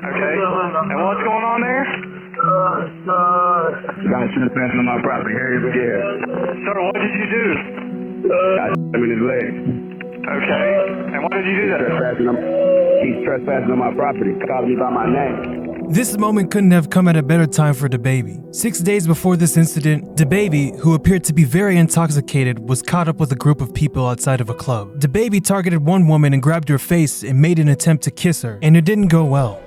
Okay. And what's going on there? Got trespassing on my property. Harry is scared. Sir, what did you do? Got him in his leg. Okay. And why did you do that? He's trespassing on my property, calling me by my name. This moment couldn't have come at a better time for DaBaby. 6 days before this incident, DaBaby, who appeared to be very intoxicated, was caught up with a group of people outside of a club. DaBaby targeted one woman and grabbed her face and made an attempt to kiss her, and it didn't go well.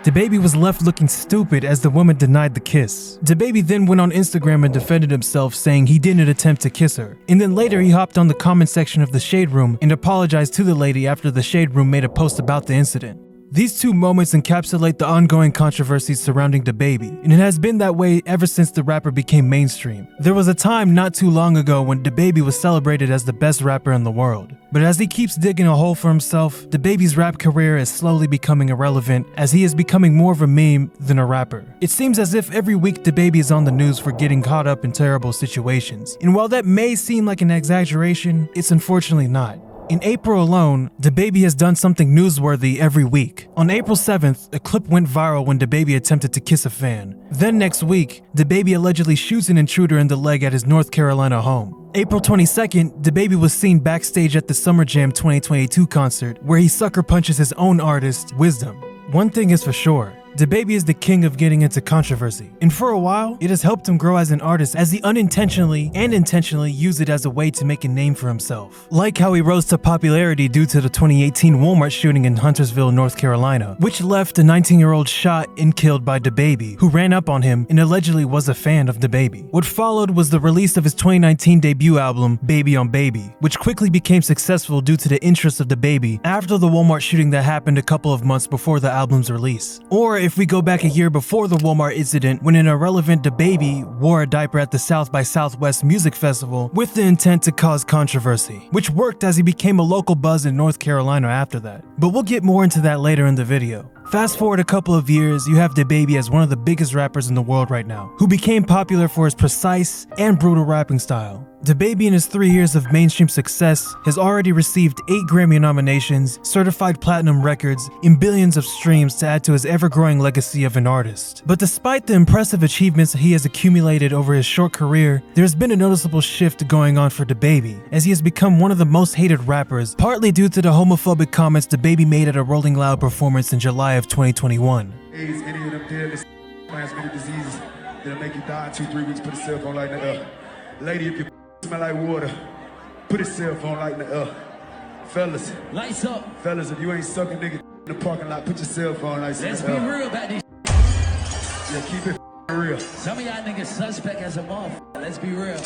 DaBaby was left looking stupid as the woman denied the kiss. DaBaby then went on Instagram and defended himself, saying he didn't attempt to kiss her. And then later he hopped on the comment section of the Shade Room and apologized to the lady after the Shade Room made a post about the incident. These two moments encapsulate the ongoing controversies surrounding DaBaby, and it has been that way ever since the rapper became mainstream. There was a time not too long ago when DaBaby was celebrated as the best rapper in the world. But as he keeps digging a hole for himself, DaBaby's rap career is slowly becoming irrelevant as he is becoming more of a meme than a rapper. It seems as if every week DaBaby is on the news for getting caught up in terrible situations. And while that may seem like an exaggeration, it's unfortunately not. In April alone, DaBaby has done something newsworthy every week. On April 7th, a clip went viral when DaBaby attempted to kiss a fan. Then next week, DaBaby allegedly shoots an intruder in the leg at his North Carolina home. April 22nd, DaBaby was seen backstage at the Summer Jam 2022 concert, where he sucker punches his own artist, Wisdom. One thing is for sure, DaBaby is the king of getting into controversy, and for a while, it has helped him grow as an artist as he unintentionally and intentionally used it as a way to make a name for himself. Like how he rose to popularity due to the 2018 Walmart shooting in Huntersville, North Carolina, which left a 19-year-old shot and killed by DaBaby, who ran up on him and allegedly was a fan of DaBaby. What followed was the release of his 2019 debut album, Baby on Baby, which quickly became successful due to the interest of DaBaby after the Walmart shooting that happened a couple of months before the album's release. Or if we go back a year before the Walmart incident, when an irrelevant DaBaby wore a diaper at the South by Southwest Music Festival with the intent to cause controversy, which worked as he became a local buzz in North Carolina after that. But we'll get more into that later in the video. Fast forward a couple of years, you have DaBaby as one of the biggest rappers in the world right now, who became popular for his precise and brutal rapping style. DaBaby in his 3 years of mainstream success has already received 8 Grammy nominations, certified platinum records, and billions of streams to add to his ever-growing legacy of an artist. But despite the impressive achievements he has accumulated over his short career, there's been a noticeable shift going on for DaBaby, as he has become one of the most hated rappers, partly due to the homophobic comments DaBaby made at a Rolling Loud performance in July of 2021. AIDS, any of them deadly transmitted diseases that'll make you die in 2-3 weeks. Put a cell phone light in the air. Lady, if you smell like water, put a cell phone light in the air. Fellas, lights up. Fellas, if you ain't sucking nigga in the parking lot, put your cell phone lights in the air. Let's be real about this. Yeah, keep it real. Some of y'all niggas suspect as a motherfucker. Let's be real.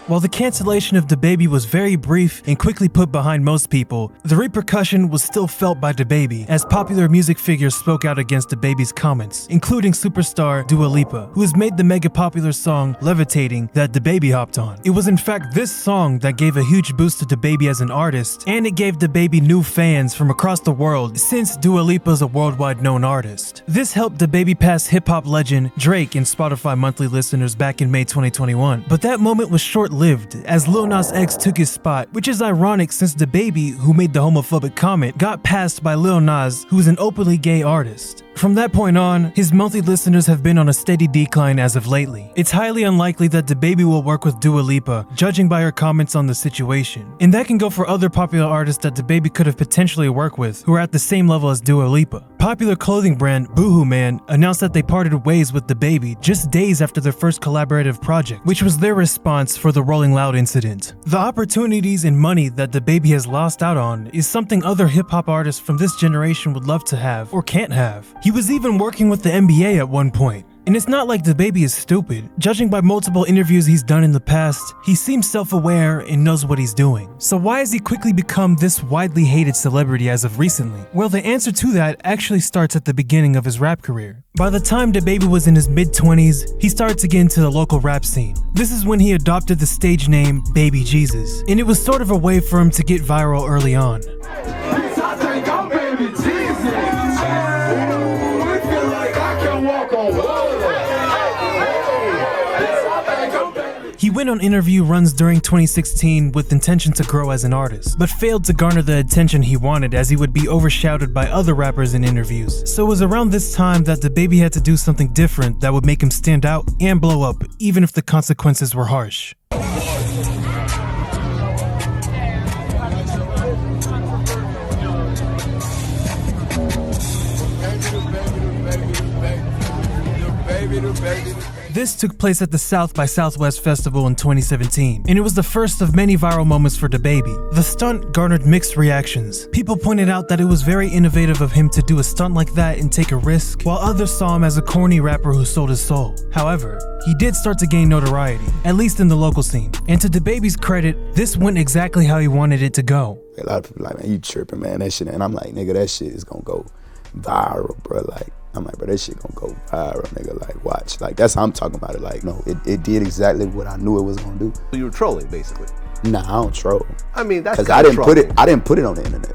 While the cancellation of DaBaby was very brief and quickly put behind most people, the repercussion was still felt by DaBaby as popular music figures spoke out against DaBaby's comments, including superstar Dua Lipa, who has made the mega popular song Levitating that DaBaby hopped on. It was in fact this song that gave a huge boost to DaBaby as an artist, and it gave DaBaby new fans from across the world since Dua Lipa is a worldwide known artist. This helped DaBaby pass hip-hop legend Drake in Spotify monthly listeners back in May 2021, but that moment was short-lived as Lil Nas X took his spot, which is ironic since DaBaby, who made the homophobic comment, got passed by Lil Nas, who is an openly gay artist. From that point on, his monthly listeners have been on a steady decline as of lately. It's highly unlikely that DaBaby will work with Dua Lipa, judging by her comments on the situation. And that can go for other popular artists that DaBaby could have potentially worked with, who are at the same level as Dua Lipa. Popular clothing brand Boohoo Man announced that they parted ways with DaBaby just days after their first collaborative project, which was their response for the Rolling Loud incident. The opportunities and money that DaBaby has lost out on is something other hip-hop artists from this generation would love to have, or can't have. He was even working with the NBA at one point. And it's not like DaBaby is stupid. Judging by multiple interviews he's done in the past, he seems self-aware and knows what he's doing. So why has he quickly become this widely hated celebrity as of recently? Well, the answer to that actually starts at the beginning of his rap career. By the time DaBaby was in his mid-20s, he started to get into the local rap scene. This is when he adopted the stage name Baby Jesus, and it was sort of a way for him to get viral early on. He went on interview runs during 2016 with intention to grow as an artist, but failed to garner the attention he wanted as he would be overshadowed by other rappers in interviews. So it was around this time that DaBaby had to do something different that would make him stand out and blow up, even if the consequences were harsh. This took place at the South by Southwest Festival in 2017, and it was the first of many viral moments for DaBaby. The stunt garnered mixed reactions. People pointed out that it was very innovative of him to do a stunt like that and take a risk, while others saw him as a corny rapper who sold his soul. However, he did start to gain notoriety, at least in the local scene. And to DaBaby's credit, this went exactly how he wanted it to go. A lot of people like, man, you tripping, man, that shit. And I'm like, nigga, that shit is gonna go viral, bro. Like, I'm like, bro, that shit gonna go viral, nigga. Like, watch. Like, that's how I'm talking about it. Like, no, it did exactly what I knew it was gonna do. You were trolling, basically. Nah, I don't troll. I mean, that's because I didn't put it on the internet.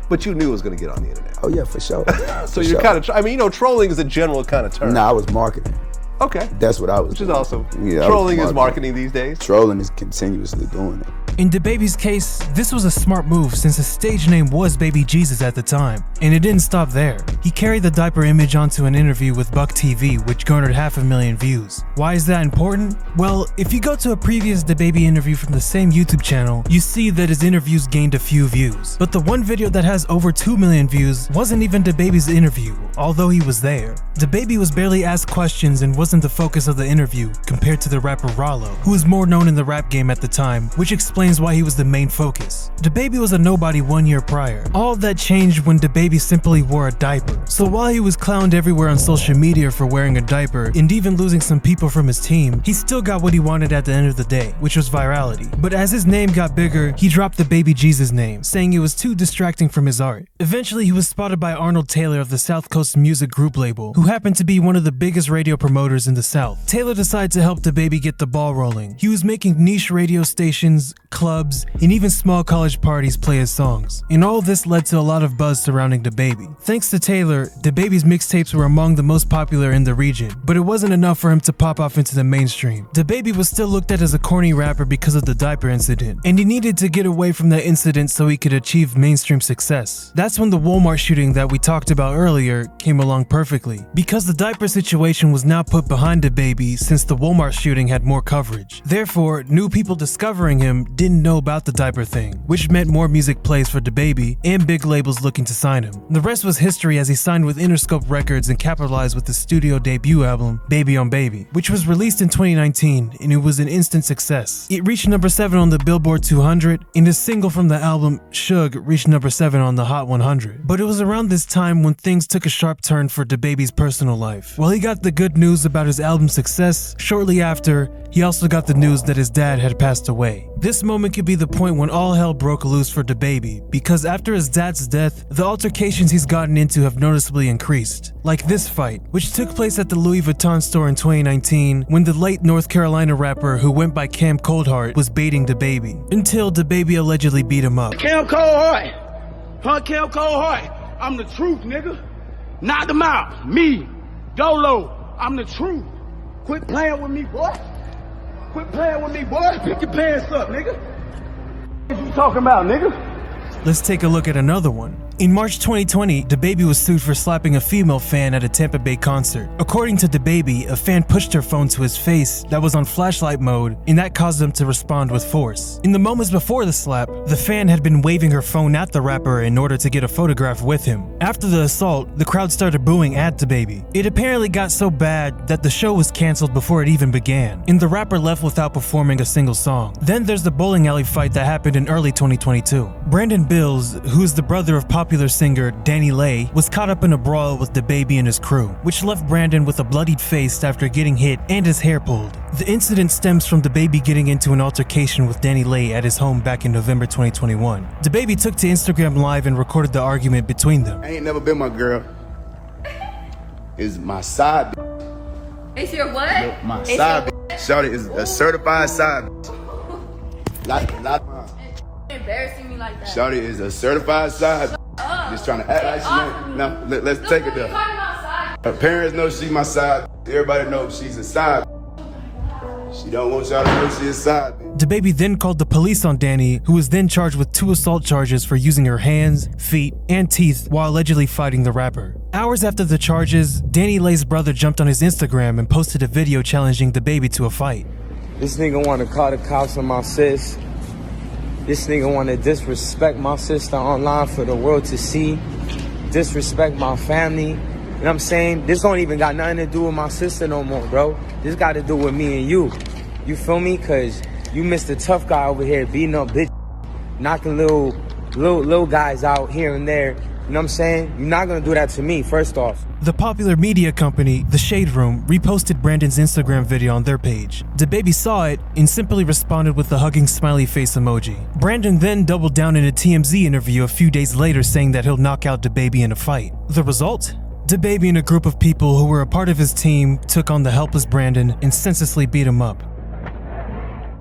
But you knew it was gonna get on the internet. Oh yeah, for sure. So you're kind of, I mean, you know, trolling is a general kind of term. Nah, I was marketing. Okay. That's what I was Which doing. is awesome. Yeah, trolling is marketing these days. Trolling is continuously doing it. In DaBaby's case, this was a smart move since his stage name was Baby Jesus at the time, and it didn't stop there. He carried the diaper image onto an interview with Buck TV, which garnered 500,000 views. Why is that important? Well, if you go to a previous DaBaby interview from the same YouTube channel, you see that his interviews gained a few views. But the one video that has over 2 million views wasn't even DaBaby's interview, although he was there. DaBaby was barely asked questions and wasn't the focus of the interview, compared to the rapper Rollo, who was more known in the rap game at the time, which explains why he was the main focus. DaBaby was a nobody 1 year prior. All of that changed when DaBaby simply wore a diaper. So while he was clowned everywhere on social media for wearing a diaper and even losing some people from his team, he still got what he wanted at the end of the day, which was virality. But as his name got bigger, he dropped the Baby Jesus name, saying it was too distracting from his art. Eventually, he was spotted by Arnold Taylor of the South Coast Music Group label, who happened to be one of the biggest radio promoters in the South. Taylor decided to help DaBaby get the ball rolling. He was making niche radio stations, clubs, and even small college parties play his songs. And all this led to a lot of buzz surrounding DaBaby. Thanks to Taylor, DaBaby's mixtapes were among the most popular in the region, but it wasn't enough for him to pop off into the mainstream. DaBaby was still looked at as a corny rapper because of the diaper incident, and he needed to get away from that incident so he could achieve mainstream success. That's when the Walmart shooting that we talked about earlier came along perfectly, because the diaper situation was now put behind DaBaby since the Walmart shooting had more coverage. Therefore, new people discovering him didn't know about the diaper thing, which meant more music plays for DaBaby and big labels looking to sign him. The rest was history as he signed with Interscope Records and capitalized with his studio debut album, Baby on Baby, which was released in 2019 and it was an instant success. It reached number 7 on the Billboard 200 and his single from the album, Suge, reached number 7 on the Hot 100. But it was around this time when things took a sharp turn for DaBaby's personal life. While he got the good news about his album success, shortly after, he also got the news that his dad had passed away. This moment could be the point when all hell broke loose for DaBaby, because after his dad's death, the altercations he's gotten into have noticeably increased. Like this fight, which took place at the Louis Vuitton store in 2019 when the late North Carolina rapper who went by Cam Coldheart was baiting DaBaby, until DaBaby allegedly beat him up. Cam Coldheart! Huh, Cam Coldheart? I'm the truth, nigga. Knock them out. Me, Dolo, I'm the truth. Quit playing with me, boy. Quit playing with me, boy. Pick your pants up, nigga. What you talking about, nigga? Let's take a look at another one. In March 2020, DaBaby was sued for slapping a female fan at a Tampa Bay concert. According to DaBaby, a fan pushed her phone to his face that was on flashlight mode, and that caused him to respond with force. In the moments before the slap, the fan had been waving her phone at the rapper in order to get a photograph with him. After the assault, the crowd started booing at DaBaby. It apparently got so bad that the show was canceled before it even began, and the rapper left without performing a single song. Then there's the bowling alley fight that happened in early 2022. Brandon Bills, who is the brother of popular singer Danny Lay, was caught up in a brawl with DaBaby and his crew, which left Brandon with a bloodied face after getting hit and his hair pulled. The incident stems from DaBaby getting into an altercation with Danny Lay at his home back in November 2021. DaBaby took to Instagram Live and recorded the argument between them. I ain't never been my girl. Is my side. It's your what? My it's side. Your Shawty is a certified side. Not embarrassing me like that. Shawty is a certified side. Just trying to act like she ain't. No, let's take it there. Her parents know she's my side. Everybody knows she's a side. She don't want y'all to know she a side bitch. DaBaby then called the police on Danny, who was then charged with 2 assault charges for using her hands, feet, and teeth while allegedly fighting the rapper. Hours after the charges, Danny Lay's brother jumped on his Instagram and posted a video challenging DaBaby to a fight. This nigga wanna call the cops on my sis. This nigga wanna disrespect my sister online for the world to see. Disrespect my family. You know what I'm saying? This don't even got nothing to do with my sister no more, bro. This got to do with me and you. You feel me? Cause you Mr. Tough Guy over here beating up bitch, knocking little guys out here and there. You know what I'm saying? You're not gonna do that to me, first off. The popular media company, The Shade Room, reposted Brandon's Instagram video on their page. DaBaby saw it and simply responded with the hugging smiley face emoji. Brandon then doubled down in a TMZ interview a few days later saying that he'll knock out DaBaby in a fight. The result? DaBaby and a group of people who were a part of his team took on the helpless Brandon and senselessly beat him up.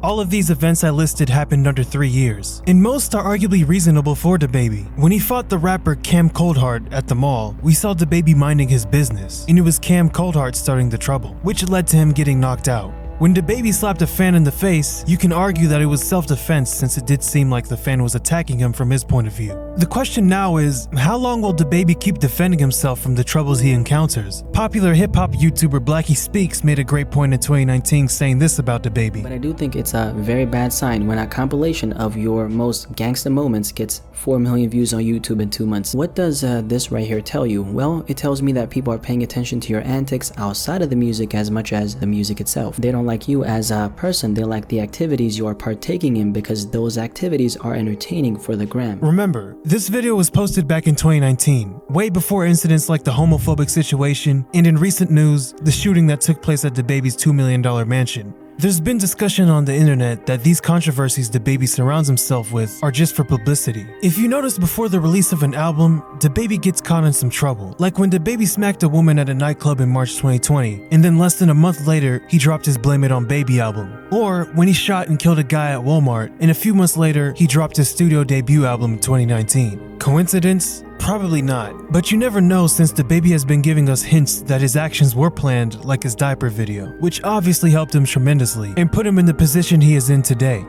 All of these events I listed happened under 3 years, and most are arguably reasonable for DaBaby. When he fought the rapper Cam Coldheart at the mall, we saw DaBaby minding his business, and it was Cam Coldheart starting the trouble, which led to him getting knocked out. When DaBaby slapped a fan in the face, you can argue that it was self-defense since it did seem like the fan was attacking him from his point of view. The question now is, how long will DaBaby keep defending himself from the troubles he encounters? Popular hip-hop YouTuber Blackie Speaks made a great point in 2019 saying this about DaBaby. But I do think it's a very bad sign when a compilation of your most gangsta moments gets 4 million views on YouTube in 2 months. What does this right here tell you? Well, it tells me that people are paying attention to your antics outside of the music as much as the music itself. They don't like you as a person, they like the activities you are partaking in because those activities are entertaining for the gram. Remember, this video was posted back in 2019, way before incidents like the homophobic situation and in recent news, the shooting that took place at DaBaby's $2 million mansion. There's been discussion on the internet that these controversies DaBaby surrounds himself with are just for publicity. If you notice, before the release of an album, DaBaby gets caught in some trouble. Like when DaBaby smacked a woman at a nightclub in March 2020, and then less than a month later, he dropped his Blame It on Baby album. Or when he shot and killed a guy at Walmart, and a few months later, he dropped his studio debut album in 2019. Coincidence? Probably not, but you never know since DaBaby has been giving us hints that his actions were planned, like his diaper video, which obviously helped him tremendously and put him in the position he is in today.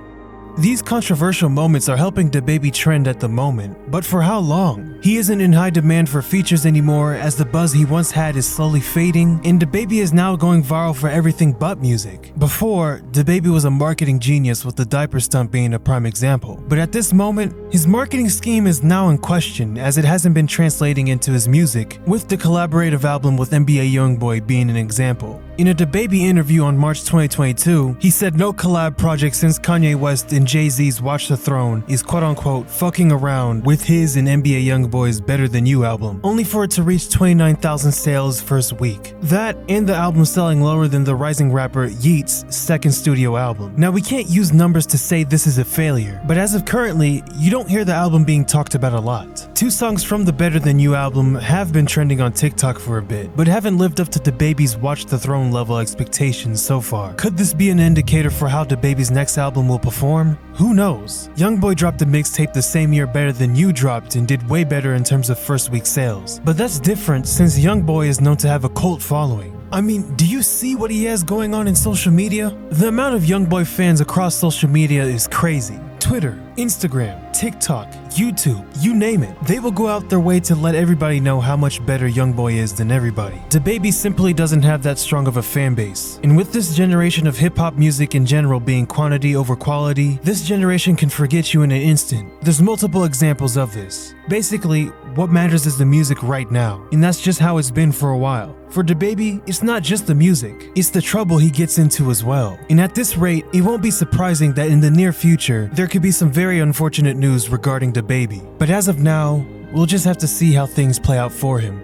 These controversial moments are helping DaBaby trend at the moment, but for how long? He isn't in high demand for features anymore as the buzz he once had is slowly fading, and DaBaby is now going viral for everything but music. Before, DaBaby was a marketing genius with the diaper stunt being a prime example, but at this moment, his marketing scheme is now in question as it hasn't been translating into his music, with the collaborative album with NBA Youngboy being an example. In a DaBaby interview on March 2022, he said no collab project since Kanye West and Jay-Z's Watch the Throne is quote-unquote fucking around with his and NBA Youngboy's Better Than You album, only for it to reach 29,000 sales first week. That and the album selling lower than the rising rapper Yeat's second studio album. Now we can't use numbers to say this is a failure, but as of currently, you don't hear the album being talked about a lot. 2 songs from the Better Than You album have been trending on TikTok for a bit, but haven't lived up to DaBaby's Watch the Throne level expectations so far. Could this be an indicator for how DaBaby's next album will perform? Who knows? Youngboy dropped a mixtape the same year Better Than You dropped and did way better in terms of first week sales. But that's different since Youngboy is known to have a cult following. I mean, do you see what he has going on in social media? The amount of Youngboy fans across social media is crazy. Twitter, Instagram, TikTok, YouTube, you name it. They will go out their way to let everybody know how much better Youngboy is than everybody. DaBaby simply doesn't have that strong of a fan base. And with this generation of hip-hop music in general being quantity over quality, this generation can forget you in an instant. There's multiple examples of this. Basically, what matters is the music right now, and that's just how it's been for a while. For DaBaby, it's not just the music, it's the trouble he gets into as well. And at this rate, it won't be surprising that in the near future, there could be some very unfortunate news regarding DaBaby. But as of now, we'll just have to see how things play out for him.